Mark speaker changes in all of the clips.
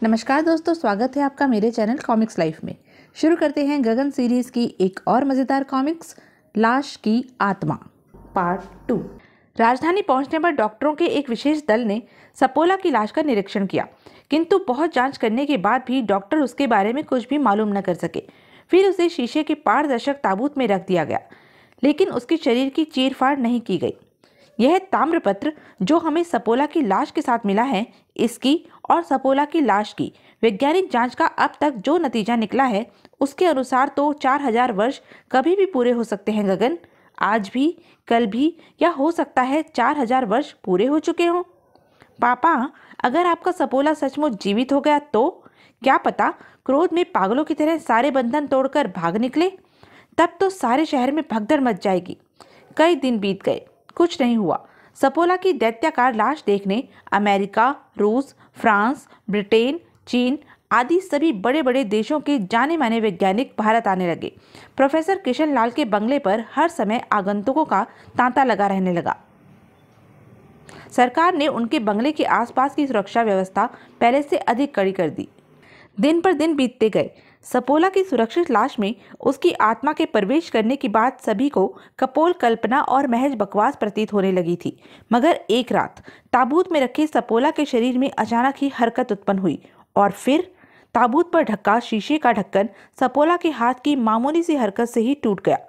Speaker 1: नमस्कार दोस्तों, स्वागत है आपका मेरे चैनल कॉमिक्स लाइफ में। शुरू करते हैं गगन सीरीज की एक और मज़ेदार कॉमिक्स, लाश की आत्मा पार्ट 2। राजधानी पहुंचने पर डॉक्टरों के एक विशेष दल ने सपोला की लाश का निरीक्षण किया, किंतु बहुत जांच करने के बाद भी डॉक्टर उसके बारे में कुछ भी मालूम न कर सके। फिर उसे शीशे के पारदर्शक ताबूत में रख दिया गया, लेकिन उसके शरीर की चीरफाड़ नहीं की गई। यह ताम्रपत्र जो हमें सपोला की लाश के साथ मिला है, इसकी और सपोला की लाश की वैज्ञानिक जांच का अब तक जो नतीजा निकला है, उसके अनुसार तो 4000 वर्ष कभी भी पूरे हो सकते हैं गगन। आज भी, कल भी, या हो सकता है 4000 वर्ष पूरे हो चुके हों। पापा, अगर आपका सपोला सचमुच जीवित हो गया तो क्या पता क्रोध में पागलों की तरह सारे बंधन तोड़कर भाग निकले। तब तो सारे शहर में भगदड़ मच जाएगी। कई दिन बीत गए, कुछ नहीं हुआ। सपोला की दैत्याकार लाश देखने अमेरिका, रूस, फ्रांस, ब्रिटेन, चीन आदि सभी बड़े बड़े देशों के जाने माने वैज्ञानिक भारत आने लगे। प्रोफेसर किशन लाल के बंगले पर हर समय आगंतुकों का तांता लगा रहने लगा। सरकार ने उनके बंगले के आसपास की सुरक्षा व्यवस्था पहले से अधिक कड़ी कर दी। दिन पर दिन बीतते गए। सपोला की सुरक्षित लाश में उसकी आत्मा के प्रवेश करने की बात सभी को कपोल कल्पना और महज बकवास प्रतीत होने लगी थी। मगर एक रात ताबूत में रखे सपोला के शरीर में अचानक ही हरकत उत्पन्न हुई और फिर ताबूत पर ढका शीशे का ढक्कन सपोला के हाथ की मामूली सी हरकत से ही टूट गया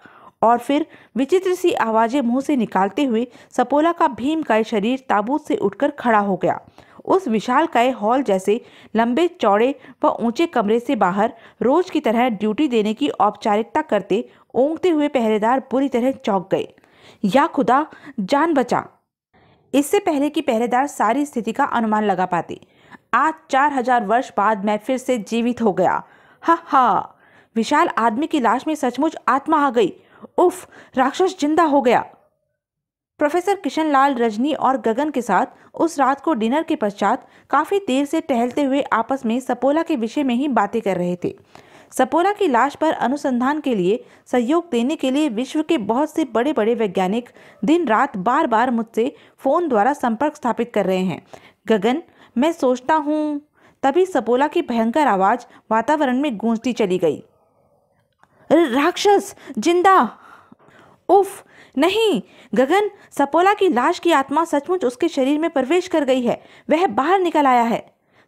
Speaker 1: और फिर विचित्र सी आवाजें मुंह से निकालते हुए सपोला का भीमकाय शरीर ताबूत से उठकर खड़ा हो गया। उस विशालकाय हॉल जैसे लंबे चौड़े व ऊंचे कमरे से बाहर रोज की तरह ड्यूटी देने की औपचारिकता करते ऊँघते हुए पहरेदार बुरी तरह चौंक गए। या खुदा, जान बचा। इससे पहले कि पहरेदार सारी स्थिति का अनुमान लगा पाते, आज 4000 वर्ष बाद मैं फिर से जीवित हो गया। हा हा, विशाल आदमी की लाश में सचमुच आत्मा आ गई। उफ, राक्षस जिंदा हो गया। प्रोफेसर किशन लाल रजनी और गगन के साथ उस रात को डिनर के पश्चात काफी देर से टहलते हुए आपस में सपोला के विषय में ही बातें कर रहे थे। सपोला की लाश पर अनुसंधान के लिए सहयोग देने के लिए विश्व के बहुत से बड़े बड़े वैज्ञानिक दिन रात बार बार मुझसे फोन द्वारा संपर्क स्थापित कर रहे हैं। गगन, मैं सोचता हूँ। तभी सपोला की भयंकर आवाज वातावरण में गूंजती चली गई। राक्षस जिंदा। उफ, नहीं गगन, सपोला की लाश की आत्मा सचमुच उसके शरीर में प्रवेश कर गई है। वह बाहर निकल आया है।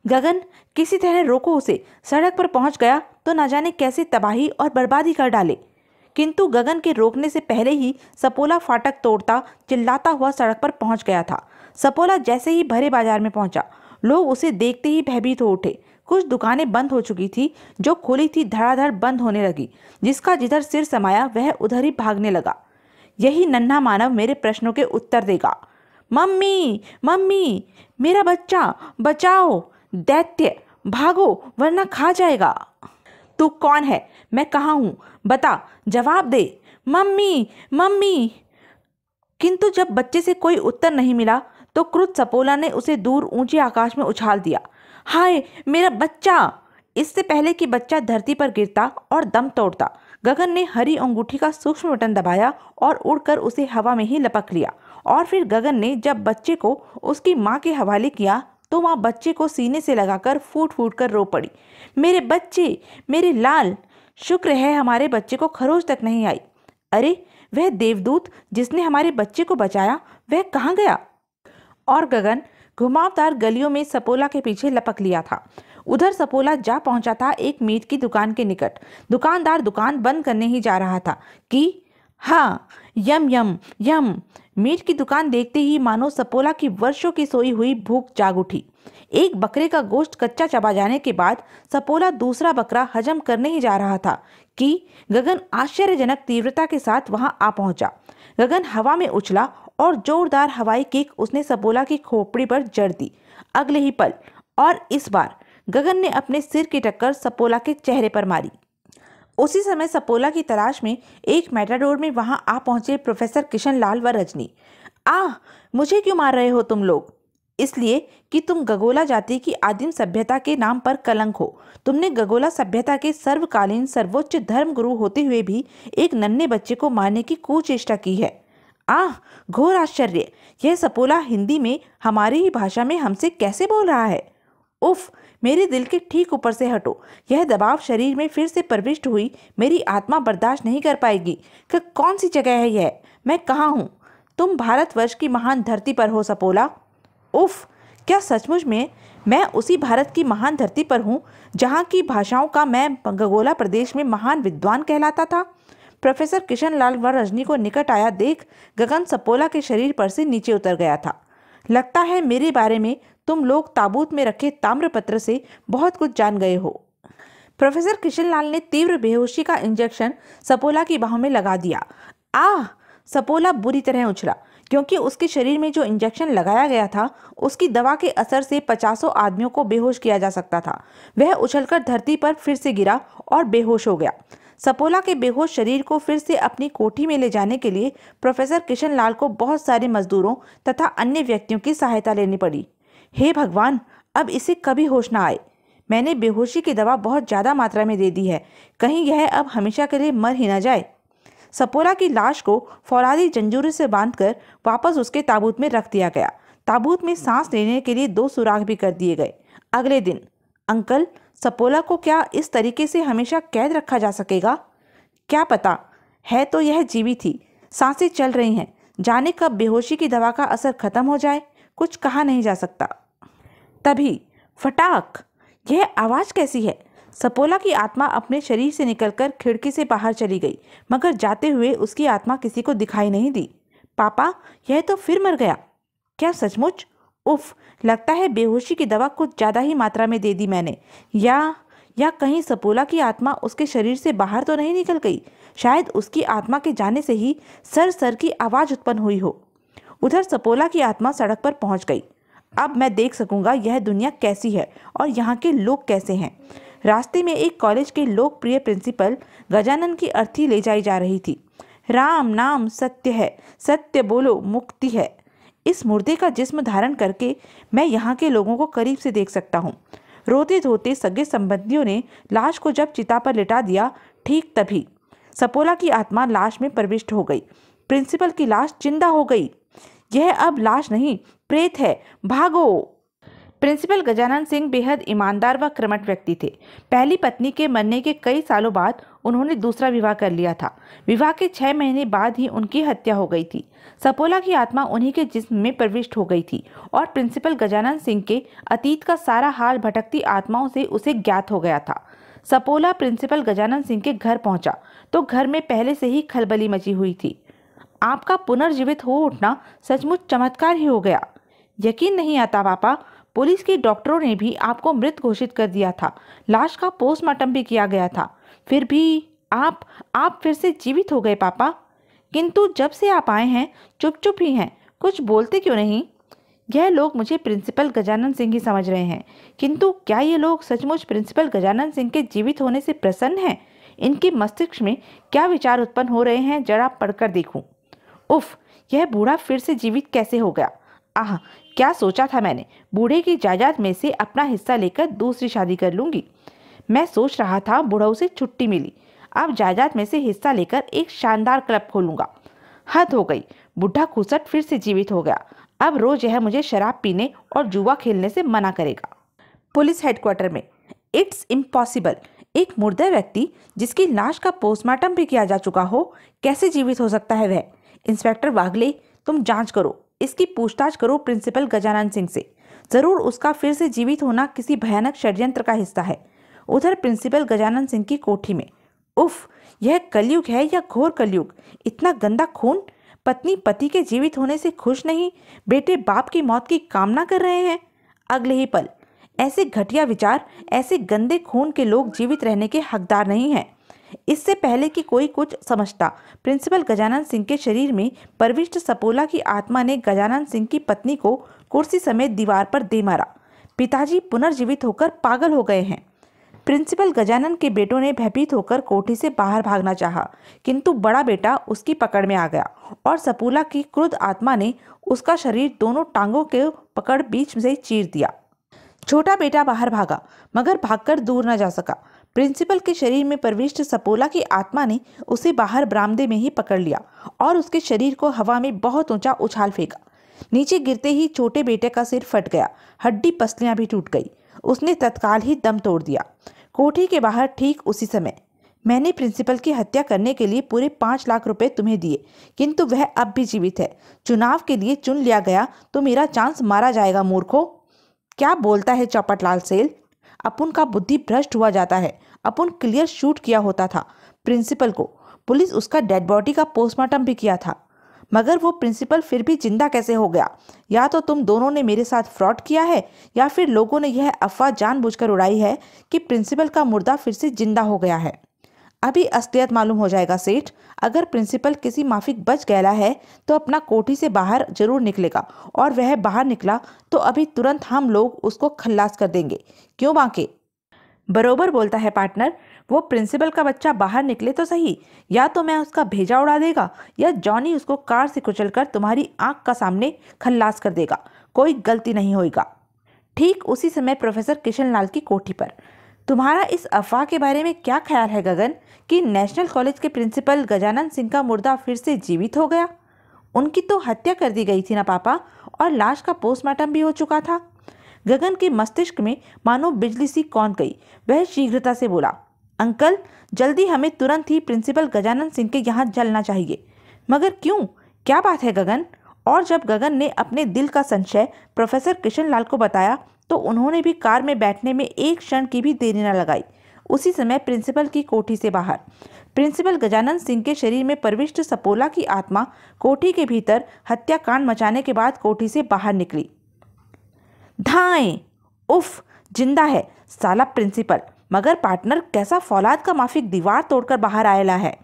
Speaker 1: गगन, किसी तरह रोको उसे। सड़क पर पहुंच गया तो न जाने कैसे तबाही और बर्बादी कर डाले। किंतु गगन के रोकने से पहले ही सपोला फाटक तोड़ता चिल्लाता हुआ सड़क पर पहुंच गया था। सपोला जैसे ही भरे बाजार में पहुंचा, लोग उसे देखते ही भयभीत हो उठे। कुछ दुकानें बंद हो चुकी थी, जो खुली थी धड़ाधड़ बंद होने लगी। जिसका जिधर सिर समाया वह उधर ही भागने लगा। यही नन्हा मानव मेरे प्रश्नों के उत्तर देगा। मम्मी, मम्मी, मेरा बच्चा बचाओ। दैत्य, भागो वरना खा जाएगा। तू कौन है? मैं कहाँ हूँ? बता, जवाब दे। Mummy, mummy. किंतु जब बच्चे से कोई उत्तर नहीं मिला तो क्रुद्ध सपोला ने उसे दूर ऊंचे आकाश में उछाल दिया। हाय, मेरा बच्चा! इससे पहले कि बच्चा धरती पर गिरता और दम तोड़ता, गगन ने हरी अंगूठी का सूक्ष्म बटन दबाया और उड़कर उसे हवा में ही लपक लिया। और फिर गगन ने जब बच्चे को उसकी माँ के हवाले किया तो माँ बच्चे को सीने से लगाकर फूट फूट कर रो पड़ी। मेरे बच्चे, मेरे लाल! शुक्र है हमारे बच्चे को खरोच तक नहीं आई। अरे, वह देवदूत जिसने हमारे बच्चे को बचाया, वह कहाँ गया? और गगन घुमावदार गलियों में सपोला के पीछे लपक लिया था। उधर सपोला जा पहुंचा था एक मीट की दुकान के निकट। दुकानदार दुकान बंद करने ही जा रहा था कि हाँ, यम यम यम। मीट की दुकान देखते ही मानो सपोला की वर्षों की सोई हुई भूख जाग उठी। एक बकरे का गोश्त कच्चा चबा जाने के बाद सपोला दूसरा बकरा हजम करने ही जा रहा था कि गगन आश्चर्यजनक तीव्रता के साथ वहां आ पहुंचा। गगन हवा में उछला और जोरदार हवाई किक उसने सपोला की खोपड़ी पर जड़ दी। अगले ही पल और इस बार गगन ने अपने सिर की टक्कर सपोला के चेहरे पर मारी। उसी समय सपोला की तलाश में एक मैटाडोर में वहां आ पहुंचे प्रोफेसर किशन लाल व रजनी। मुझे क्यों मार रहे हो तुम लोग? इसलिए कि तुम गगोला जाति की आदिम सभ्यता के नाम पर कलंक हो। तुमने गगोला सभ्यता के सर्वकालीन सर्वोच्च धर्म गुरु होते हुए भी एक नन्हे बच्चे को मारने की कुचेष्टा की है। घोर आश्चर्य! यह सपोला हिंदी में हमारी ही भाषा में हमसे कैसे बोल रहा है? उफ, मेरे दिल के ठीक ऊपर से हटो। यह दबाव शरीर में फिर से प्रविष्ट हुई मेरी आत्मा बर्दाश्त नहीं कर पाएगी कि कौन सी जगह है यह, मैं कहाँ हूँ? तुम भारतवर्ष की महान धरती पर हो सपोला। उफ, क्या सचमुच में मैं उसी भारत की महान धरती पर हूँ जहाँ की भाषाओं का मैं गगोला प्रदेश में महान विद्वान कहलाता था? प्रोफेसर किशनलाल व रजनी को निकट आया देख गगन सपोला के शरीर पर से नीचे उतर गया था। लगता है मेरे बारे में तुम लोग ताबूत में रखे ताम्रपत्र से बहुत कुछ जान गए हो। प्रोफेसर किशनलाल ने तीव्र बेहोशी का इंजेक्शन सपोला की बाहों में लगा दिया। आह! सपोला बुरी तरह उछला, क्योंकि उसके शरीर में जो इंजेक्शन लगाया गया था उसकी दवा के असर से 50 आदमियों को बेहोश किया जा सकता था। वह उछलकर धरती पर फिर से गिरा और बेहोश हो गया। सपोला के बेहोश शरीर को फिर से अपनी कोठी में ले जाने के लिए प्रोफेसर किशनलाल को बहुत सारे मजदूरों तथा अन्य व्यक्तियों की सहायता लेनी पड़ी। हे भगवान, अब इसे कभी होश न आए। मैंने बेहोशी की दवा बहुत ज़्यादा मात्रा में दे दी है, कहीं यह अब हमेशा के लिए मर ही न जाए। सपोला की लाश को फौलादी जंजीरों से बांधकर वापस उसके ताबूत में रख दिया गया। ताबूत में सांस लेने के लिए 2 सुराख भी कर दिए गए। अगले दिन, अंकल, सपोला को क्या इस तरीके से हमेशा कैद रखा जा सकेगा? क्या पता, है तो यह जीवित ही, सांसें चल रही हैं। जाने कब बेहोशी की दवा का असर खत्म हो जाए, कुछ कहा नहीं जा सकता। तभी फटाक, यह आवाज़ कैसी है? सपोला की आत्मा अपने शरीर से निकलकर खिड़की से बाहर चली गई, मगर जाते हुए उसकी आत्मा किसी को दिखाई नहीं दी। पापा, यह तो फिर मर गया। क्या सचमुच? उफ, लगता है बेहोशी की दवा कुछ ज़्यादा ही मात्रा में दे दी मैंने। या कहीं सपोला की आत्मा उसके शरीर से बाहर तो नहीं निकल गई? शायद उसकी आत्मा के जाने से ही सर सर की आवाज़ उत्पन्न हुई हो। उधर सपोला की आत्मा सड़क पर पहुंच गई। अब मैं देख सकूंगा यह दुनिया कैसी है और यहाँ के लोग कैसे हैं। रास्ते में एक कॉलेज के लोकप्रिय प्रिंसिपल गजानन की अर्थी ले जाई जा रही थी। राम नाम सत्य है, सत्य बोलो मुक्ति है। इस मुर्दे का जिस्म धारण करके मैं यहाँ के लोगों को करीब से देख सकता हूँ। रोते धोते सगे संबंधियों ने लाश को जब चिता पर लिटा दिया, ठीक तभी सपोला की आत्मा लाश में प्रविष्ट हो गई। प्रिंसिपल की लाश जिंदा हो गई। यह अब लाश नहीं, प्रेत है। भागो! प्रिंसिपल गजानन सिंह बेहद ईमानदार व कर्मठ व्यक्ति थे। पहली पत्नी के मरने के कई सालों बाद उन्होंने दूसरा विवाह कर लिया था। विवाह के 6 महीने बाद ही उनकी हत्या हो गई थी। सपोला की आत्मा उन्हीं के जिस्म में प्रविष्ट हो गई थी और प्रिंसिपल गजानन सिंह के अतीत का सारा हाल भटकती आत्माओं से उसे ज्ञात हो गया था। सपोला प्रिंसिपल गजानन सिंह के घर पहुंचा तो घर में पहले से ही खलबली मची हुई थी। आपका पुनर्जीवित हो उठना सचमुच चमत्कार ही हो गया। यकीन नहीं आता पापा, पुलिस के डॉक्टरों ने भी आपको मृत घोषित कर दिया था। लाश का पोस्टमार्टम भी किया गया था, फिर भी आप फिर से जीवित हो गए पापा। किंतु जब से आप आए हैं चुप चुप ही हैं, कुछ बोलते क्यों नहीं? यह लोग मुझे प्रिंसिपल गजानन सिंह ही समझ रहे हैं, किंतु क्या ये लोग सचमुच प्रिंसिपल गजानन सिंह के जीवित होने से प्रसन्न हैं? इनके मस्तिष्क में क्या विचार उत्पन्न हो रहे हैं, जरा पढ़कर देखूं। उफ, यह बूढ़ा फिर से जीवित कैसे हो गया? आह, क्या सोचा था मैंने, बूढ़े की जायदाद में से अपना हिस्सा लेकर दूसरी शादी कर लूंगी। मैं सोच रहा था बुढ़ऊ से छुट्टी मिली, अब जायदाद में से हिस्सा लेकर एक शानदार क्लब खोलूंगा। हद हो गई, बुढ़ा खुसट फिर से जीवित हो गया। अब रोज यह मुझे शराब पीने और जुआ खेलने से मना करेगा। पुलिस हेडक्वार्टर में इट्स इम्पॉसिबल, एक मुर्दा व्यक्ति जिसकी लाश का पोस्टमार्टम भी किया जा चुका हो, कैसे जीवित हो सकता है वह? इंस्पेक्टर वागले, तुम जांच करो, इसकी पूछताछ करो प्रिंसिपल गजानन सिंह से। जरूर उसका फिर से जीवित होना किसी भयानक षड्यंत्र का हिस्सा है। उधर प्रिंसिपल गजानन सिंह की कोठी में, उफ, यह कलयुग है या घोर कलयुग? इतना गंदा खून! पत्नी पति के जीवित होने से खुश नहीं, बेटे बाप की मौत की कामना कर रहे हैं। अगले ही पल ऐसे घटिया विचार, ऐसे गंदे खून के लोग जीवित रहने के हकदार नहीं हैं। इससे पहले कि कोई कुछ समझता, प्रिंसिपल गजानन सिंह के शरीर में प्रविष्ट सपोला की आत्मा ने गजानन सिंह की पत्नी को कुर्सी समेत दीवार पर दे मारा। पिताजी पुनर्जीवित होकर पागल हो गए हैं। प्रिंसिपल गजानन के बेटों ने भयभीत होकर कोठी से बाहर भागना चाहा, किंतु बड़ा बेटा उसकी पकड़ में आ गया और सपोला की क्रुद्ध आत्मा ने उसका शरीर दोनों टांगों के पकड़ बीच से चीर दिया। छोटा बेटा बाहर भागा, मगर भागकर दूर न जा सका। प्रिंसिपल के शरीर में प्रविष्ट सपोला की आत्मा ने उसे बाहर बरामदे में ही पकड़ लिया और उसके शरीर को हवा में बहुत ऊंचा उछाल फेंका। नीचे गिरते ही छोटे बेटे का सिर फट गया, हड्डी पसलियां भी टूट गई। उसने तत्काल ही दम तोड़ दिया। कोठी के बाहर ठीक उसी समय, मैंने प्रिंसिपल की हत्या करने के लिए पूरे 5 लाख रुपए तुम्हें दिए, किंतु वह अब भी जीवित है। चुनाव के लिए चुन लिया गया तो मेरा चांस मारा जाएगा मूर्खों। क्या बोलता है चौपटलाल सेल, अपुन का बुद्धि भ्रष्ट हुआ जाता है। अपुन क्लियर शूट किया होता था प्रिंसिपल को। पुलिस उसका डेड बॉडी का पोस्टमार्टम भी किया था, मगर वो प्रिंसिपल फिर भी जिंदा कैसे हो गया? या तो तुम दोनों ने मेरे साथ फ्रॉड किया है, या फिर लोगों ने यह अफवाह जानबूझकर उड़ाई है कि प्रिंसिपल का मुर्दा फिर से जिंदा हो गया है। अभी असलियत मालूम हो जाएगा सेठ। अगर प्रिंसिपल किसी माफिक बच गया है तो अपना कोठी से बाहर जरूर निकलेगा, और वह बाहर निकला तो अभी तुरंत हम लोग उसको खल्लास कर देंगे। क्यों बांके? बरोबर बोलता है पार्टनर। वो प्रिंसिपल का बच्चा बाहर निकले तो सही, या तो मैं उसका भेजा उड़ा देगा, या जॉनी उसको कार से कुचलकर तुम्हारी आंख का सामने खल्लास कर देगा। कोई गलती नहीं होगा। ठीक उसी समय प्रोफेसर किशनलाल की कोठी पर, तुम्हारा इस अफवाह के बारे में क्या ख्याल है गगन, कि नेशनल कॉलेज के प्रिंसिपल गजानन सिंह का मुर्दा फिर से जीवित हो गया? उनकी तो हत्या कर दी गई थी ना पापा, और लाश का पोस्टमार्टम भी हो चुका था। गगन के मस्तिष्क में मानो बिजली सी कौंध गई। वह शीघ्रता से बोला, अंकल जल्दी हमें तुरंत ही प्रिंसिपल गजानन सिंह के यहाँ चलना चाहिए। मगर क्यों, क्या बात है गगन? और जब गगन ने अपने दिल का संशय प्रोफेसर किशनलाल को बताया तो उन्होंने भी कार में बैठने में एक क्षण की भी देरी न लगाई। उसी समय प्रिंसिपल की कोठी से बाहर प्रिंसिपल गजानन सिंह के शरीर में प्रविष्ट सपोला की आत्मा कोठी के भीतर हत्याकांड मचाने के बाद कोठी से बाहर निकली। धाएं! उफ, जिंदा है साला प्रिंसिपल। मगर पार्टनर कैसा फौलाद का माफिक दीवार तोड़कर बाहर आयला है।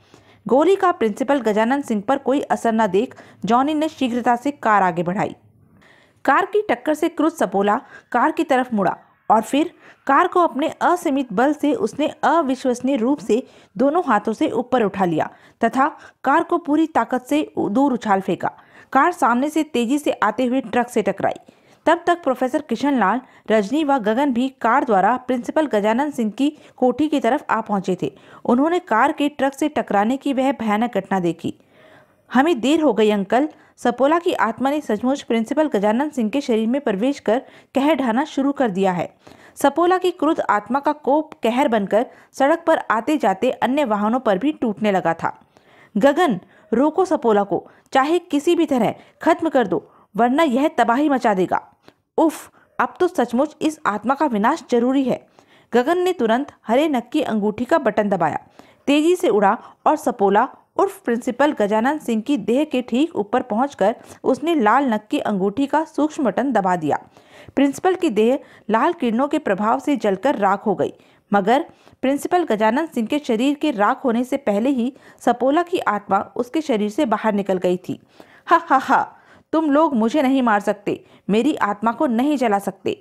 Speaker 1: गोली का प्रिंसिपल गजानन सिंह पर कोई असर न देख जॉनी ने शीघ्रता से कार आगे बढ़ाई। कार की टक्कर से क्रुद्ध सपोला कार की तरफ मुड़ा, और फिर कार को अपने असीमित बल से उसने अविश्वसनीय रूप से दोनों हाथों से ऊपर उठा लिया तथा कार को पूरी ताकत से दूर उछाल फेंका। कार सामने से तेजी से आते हुए ट्रक से टकराई। तब तक प्रोफेसर किशनलाल, रजनी व गगन भी कार द्वारा प्रिंसिपल गजानन सिंह की कोठी की तरफ आ पहुंचे थे। उन्होंने कार के ट्रक से टकराने की वह भयानक घटना देखी। हमें देर हो गई अंकल। सपोला की आत्मा ने सचमुच प्रिंसिपल गजानन सिंह के शरीर में प्रवेश कर कहर ढाना शुरू कर दिया है। सपोला की क्रुद्ध आत्मा का कोप कहर बनकर सड़क पर आते जाते अन्य वाहनों पर भी टूटने लगा था। गगन, रोको सपोला को, चाहे किसी भी तरह खत्म कर दो, वरना यह तबाही मचा देगा। उफ, अब तो सचमुच इस आत्मा का विनाश जरूरी है। गगन ने तुरंत हरे नग की अंगूठी का बटन दबाया, तेजी से उड़ा और सपोला उर्फ प्रिंसिपल गजानन सिंह की देह के ठीक ऊपर पहुंचकर उसने लाल नग की अंगूठी का सूक्ष्म बटन दबा दिया। प्रिंसिपल की देह लाल किरणों के प्रभाव से जलकर राख हो गई, मगर प्रिंसिपल गजानन सिंह के शरीर के राख होने से पहले ही सपोला की आत्मा उसके शरीर से बाहर निकल गई थी। हा हा हा, तुम लोग मुझे नहीं मार सकते, मेरी आत्मा को नहीं जला सकते।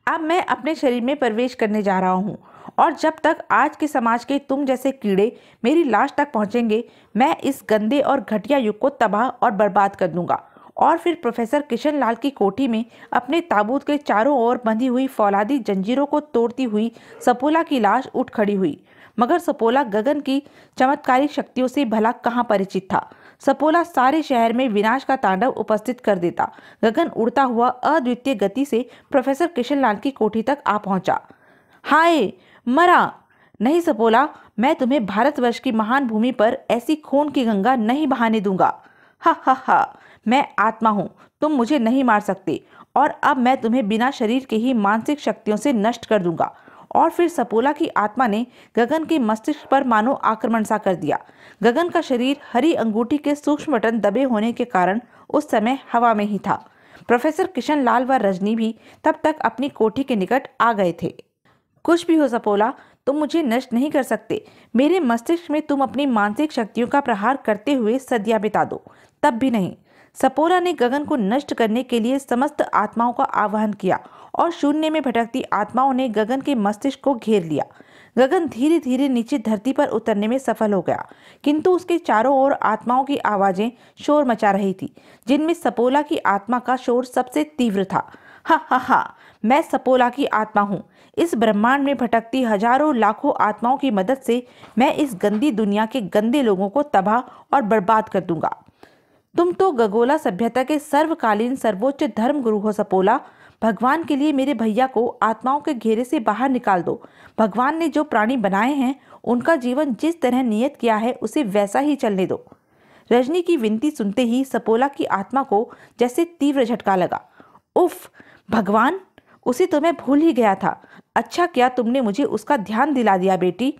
Speaker 1: अब मैं अपने शरीर में प्रवेश करने जा रहा हूँ, और जब तक आज के समाज के तुम जैसे कीड़े मेरी लाश तक पहुँचेंगे, मैं इस गंदे और घटिया युग को तबाह और बर्बाद कर दूंगा। और फिर प्रोफेसर किशनलाल की कोठी में अपने ताबूत के चारों ओर बंधी हुई फौलादी जंजीरों को तोड़ती हुई सपोला की लाश उठ खड़ी हुई। मगर सपोला गगन की चमत्कारी शक्तियों से भला कहाँ परिचित था। सपोला सारे शहर में विनाश का तांडव उपस्थित कर देता। गगन उड़ता हुआ अद्वितीय गति से प्रोफेसर किशनलाल की कोठी तक आ पहुंचा। हाय, मरा नहीं सपोला, मैं तुम्हें भारतवर्ष की महान भूमि पर ऐसी खून की गंगा नहीं बहाने दूंगा। हा हा हा, मैं आत्मा हूँ, तुम मुझे नहीं मार सकते, और अब मैं तुम्हें बिना शरीर के ही मानसिक शक्तियों से नष्ट कर दूंगा। और फिर सपोला की आत्मा ने गगन के मस्तिष्क पर मानो आक्रमण सा कर दिया। गगन का शरीर हरी अंगूठी के सूक्ष्म बटन दबे होने के कारण उस समय हवा में ही था। प्रोफेसर किशनलाल व रजनी भी तब तक अपनी कोठी के निकट आ गए थे। कुछ भी हो सपोला, तुम मुझे नष्ट नहीं कर सकते। मेरे मस्तिष्क में तुम अपनी मानसिक शक्तियों का प्रहार करते हुए सदियां बिता दो, तब भी नहीं। सपोला ने गगन को नष्ट करने के लिए समस्त आत्माओं का आह्वान किया, और शून्य में भटकती आत्माओं ने गगन के मस्तिष्क को घेर लिया। गगन धीरे धीरे नीचे धरती पर उतरने में सफल हो गया, किंतु उसके चारों ओर आत्माओं की आवाजें शोर मचा रही थी, जिनमें सपोला की आत्मा का शोर सबसे तीव्र था। हा हा हा, मैं सपोला की आत्मा हूँ। इस ब्रह्मांड में भटकती हजारों लाखों आत्माओं की मदद से मैं इस गंदी दुनिया के गंदे लोगों को तबाह और बर्बाद कर दूंगा। तुम तो गगोला सभ्यता के सर्वकालीन सर्वोच्च धर्म गुरु हो सपोला, भगवान के लिए मेरे भैया को आत्माओं के घेरे से बाहर निकाल दो। भगवान ने जो प्राणी बनाए हैं उनका जीवन जिस तरह नियत किया है उसे वैसा ही चलने दो। रजनी की विनती सुनते ही सपोला की आत्मा को जैसे तीव्र झटका लगा। उफ, भगवान, उसे तो मैं भूल ही गया था। अच्छा किया तुमने मुझे उसका ध्यान दिला दिया बेटी।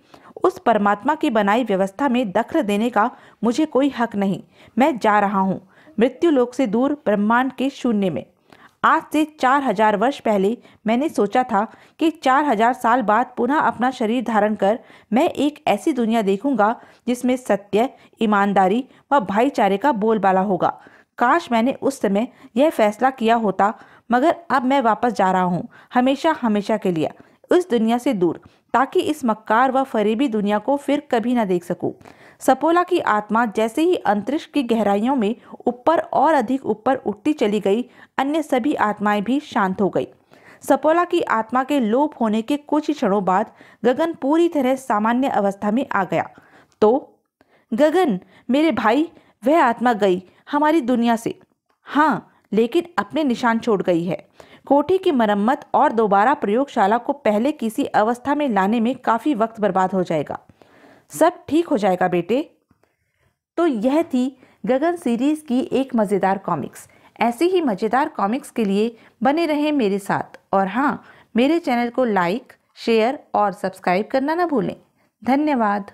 Speaker 1: उस परमात्मा की बनाई व्यवस्था में दखल देने का मुझे कोई हक नहीं। मैं जा रहा हूँ मृत्यु लोक से दूर, ब्रह्मांड के शून्य में। आज से 4000 वर्ष पहले मैंने सोचा था कि 4000 साल बाद पुनः अपना शरीर धारण कर मैं एक ऐसी दुनिया देखूंगा जिसमें सत्य, ईमानदारी व भाईचारे का बोलबाला होगा। काश मैंने उस समय यह फैसला किया होता, मगर अब मैं वापस जा रहा हूँ, हमेशा हमेशा के लिए इस दुनिया से दूर, ताकि इस मक्कार व फरेबी दुनिया को फिर कभी न देख सकूं। सपोला की आत्मा जैसे ही अंतरिक्ष की गहराइयों में ऊपर और अधिक ऊपर उठती चली गई, अन्य सभी आत्माएं भी शांत हो गई। सपोला की आत्मा के लोप होने के कुछ ही क्षणों बाद गगन पूरी तरह सामान्य अवस्था में आ गया। तो गगन, मेरे भाई, वह आत्मा गई हमारी दुनिया से। हाँ, लेकिन अपने निशान छोड़ गई है। कोठी की मरम्मत और दोबारा प्रयोगशाला को पहले किसी अवस्था में लाने में काफ़ी वक्त बर्बाद हो जाएगा। सब ठीक हो जाएगा बेटे। तो यह थी गगन सीरीज़ की एक मज़ेदार कॉमिक्स। ऐसे ही मज़ेदार कॉमिक्स के लिए बने रहें मेरे साथ, और हाँ, मेरे चैनल को लाइक, शेयर और सब्सक्राइब करना ना भूलें। धन्यवाद।